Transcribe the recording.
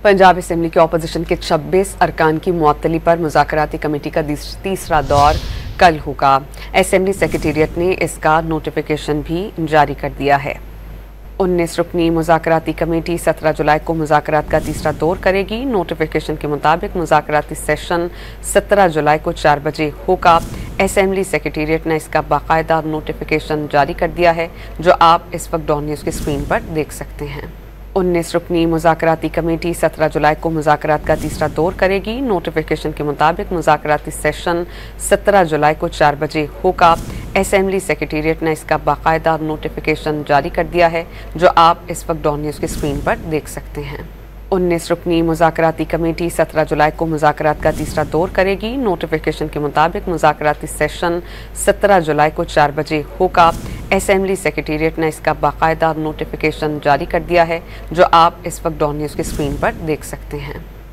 Punjab assembly की opposition के 26 अरकान की मुअत्तली पर मुज़ाकराती कमेटी का तीसरा दौर कल होगा। असेंबली सेक्रेटेरिएट ने इसका नोटिफिकेशन भी जारी कर दिया है। 19 रुकनी मुज़ाकराती कमेटी 17 जुलाई को मुज़ाकरात का तीसरा दौर करेगी। नोटिफिकेशन के मुताबिक मुज़ाकराती सेशन 17 जुलाई को 4 बजे होगा। असेंबली सेक्रेटेरिएट ने इसका बाकायदा नोटिफिकेशन जारी कर दिया है, जो आप इस वक्त डॉन न्यूज़ की स्क्रीन पर देख सकते हैं। 19 रुकनी मुज़ाकराती कमेटी 17 जुलाई को मुज़ाकरात का तीसरा दौर करेगी। नोटिफिकेशन के मुताबिक मुज़ाकराती सेशन 17 जुलाई को 4 बजे होगा। असेंबली सेक्रेटेरिएट ने इसका बाकायदा नोटिफिकेशन जारी कर दिया है, जो आप इस वक्त डॉन न्यूज़ की स्क्रीन पर देख सकते हैं। 19 रुकनी मुज़ाकराती कमेटी 17 जुलाई को मुज़ाकरात का तीसरा दौर करेगी। नोटिफिकेशन के मुताबिक मुज़ाकराती सेशन 17 जुलाई को 4 बजे होगा। असेंबली सेक्रेटेरिएट ने इसका बाकायदा नोटिफिकेशन जारी कर दिया है, जो आप इस वक्त डॉन न्यूज़ की स्क्रीन पर देख सकते हैं।